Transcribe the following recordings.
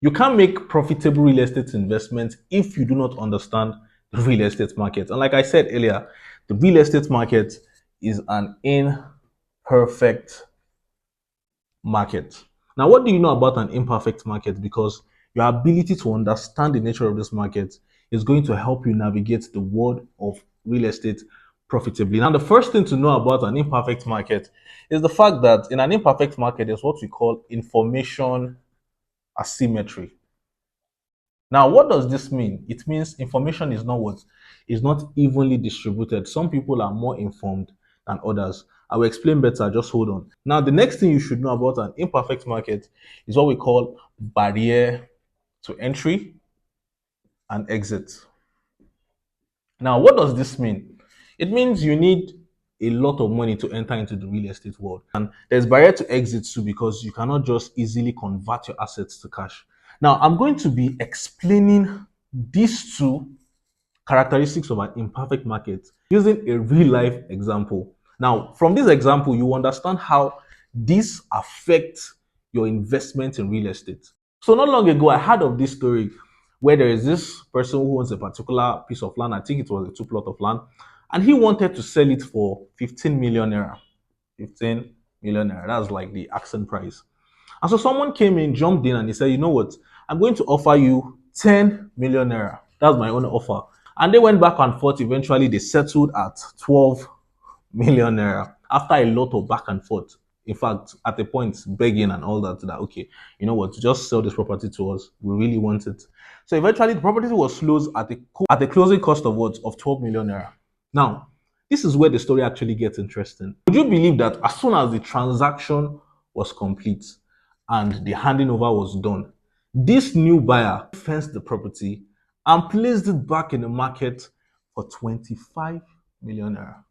You can't make profitable real estate investments if you do not understand the real estate market. And like I said earlier, the real estate market is an imperfect market. Now, what do you know about an imperfect market? Because your ability to understand the nature of this market is going to help you navigate the world of real estate profitably. Now, the first thing to know about an imperfect market is the fact that in an imperfect market, there's what we call information asymmetry. Now, what does this mean? It means information is not what is not evenly distributed. Some people are more informed than others. I will explain better. Just hold on. Now, the next thing you should know about an imperfect market is what we call barrier to entry and exit. Now, what does this mean? It means you need a lot of money to enter into the real estate world. And there's barrier to exit too because you cannot just easily convert your assets to cash. Now, I'm going to be explaining these two characteristics of an imperfect market using a real life example. Now, from this example, you understand how this affects your investment in real estate. So, not long ago, I heard of this story where there is this person who owns a particular piece of land. I think it was a two plot of land, and he wanted to sell it for 15 million naira. 15 million naira. That's like the asking price. And so someone came in, jumped in, and he said, "You know what? I'm going to offer you 10 million naira. That's my own offer." And they went back and forth. Eventually, they settled at 12 million naira after a lot of back and forth. In fact, at a point, begging and all that, okay, you know what, just sell this property to us. We really want it. So eventually, the property was closed at the closing cost of what? Of 12 million naira. Now, this is where the story actually gets interesting. Would you believe that as soon as the transaction was complete and the handing over was done, this new buyer fenced the property and placed it back in the market for 25 million naira?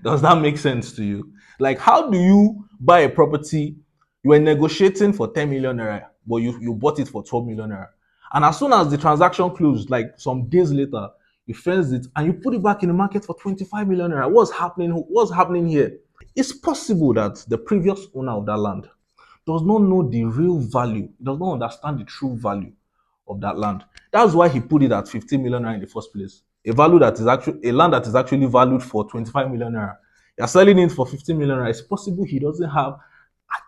Does that make sense to you? Like, how do you buy a property? You were negotiating for 10 million naira, but you bought it for 12 million naira. And as soon as the transaction closed, like some days later, you fenced it and you put it back in the market for 25 million naira. What's happening? What's happening here? It's possible that the previous owner of that land does not know the real value, does not understand the true value of that land. That's why he put it at 15 million naira in the first place. A value that is actually a land that is actually valued for 25 million naira. You're selling it for 15 million naira. It's possible he doesn't have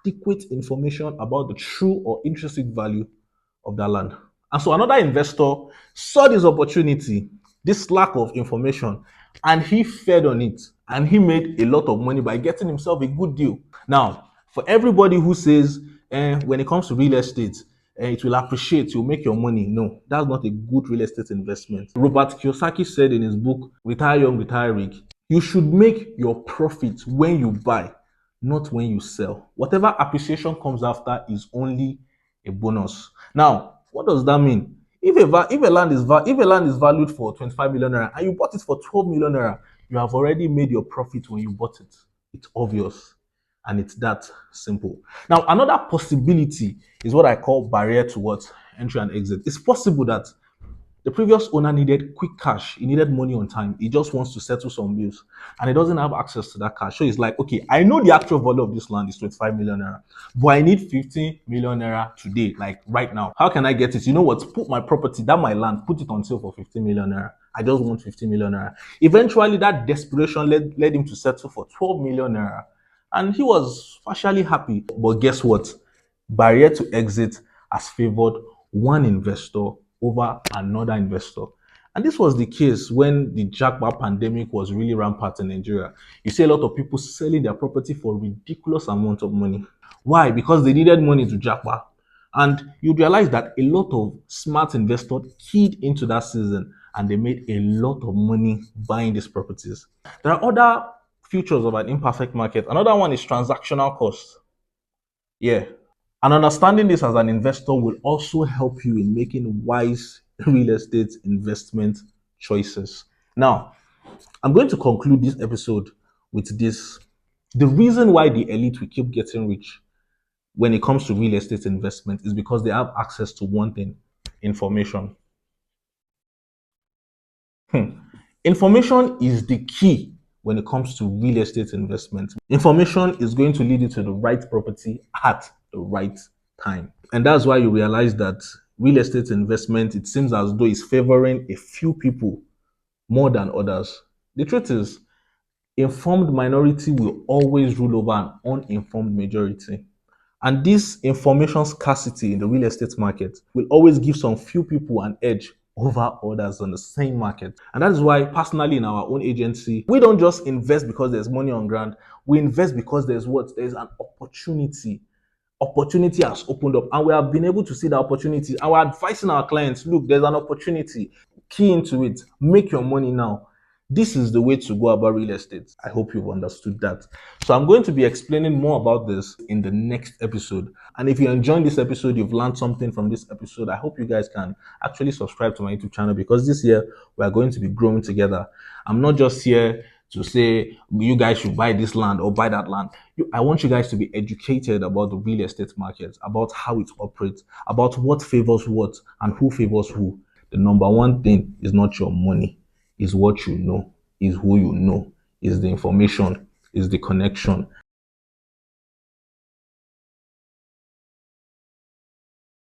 adequate information about the true or intrinsic value of that land. And so another investor saw this opportunity, this lack of information, and he fed on it. And he made a lot of money by getting himself a good deal. Now, for everybody who says, when it comes to real estate, it will appreciate, you'll make your money. No, that's not a good real estate investment. Robert Kiyosaki said in his book, Retire Young, Retire Rich, you should make your profit when you buy, not when you sell. Whatever appreciation comes after is only a bonus. Now, what does that mean? If a land is valued for 25 million naira and you bought it for 12 million naira, you have already made your profit when you bought it. It's obvious. And it's that simple. Now, another possibility is what I call barrier to what? Entry and exit. It's possible that the previous owner needed quick cash. He needed money on time. He just wants to settle some bills and he doesn't have access to that cash. So he's like, okay, I know the actual value of this land is 25 million naira, but I need 50 million naira today, like right now. How can I get it? You know what? Put my property, that my land, put it on sale for 50 million naira. I just want 50 million naira. Eventually, that desperation led him to settle for 12 million naira. And he was partially happy. But guess what? Barrier to exit has favored one investor over another investor. And this was the case when the jackpot pandemic was really rampant in Nigeria. You see a lot of people selling their property for ridiculous amount of money. Why? Because they needed money to jackpot. And you realize that a lot of smart investors keyed into that season and they made a lot of money buying these properties. There are other features of an imperfect market. Another one is transactional cost. Yeah. And understanding this as an investor will also help you in making wise real estate investment choices. Now, I'm going to conclude this episode with this. The reason why the elite will keep getting rich when it comes to real estate investment is because they have access to one thing: information. Information is the key when it comes to real estate investment. Information is going to lead you to the right property at the right time. And that's why you realize that real estate investment, it seems as though it's favoring a few people more than others. The truth is, informed minority will always rule over an uninformed majority. And this information scarcity in the real estate market will always give some few people an edge over others on the same market. And that is why, personally, in our own agency, we don't just invest because there's money on ground. We invest because there's what? There's an opportunity. Opportunity has opened up, and we have been able to see the opportunity. And we're advising our clients, look, there's an opportunity. Key into it. Make your money now. This is the way to go about real estate. I hope you've understood that. So I'm going to be explaining more about this in the next episode. And if you're enjoying this episode, you've learned something from this episode, I hope you guys can actually subscribe to my YouTube channel, because this year we are going to be growing together. I'm not just here to say you guys should buy this land or buy that land. I want you guys to be educated about the real estate market, about how it operates, about what favors what and who favors who. The number one thing is not your money, is what you know, is who you know, is the information, is the connection.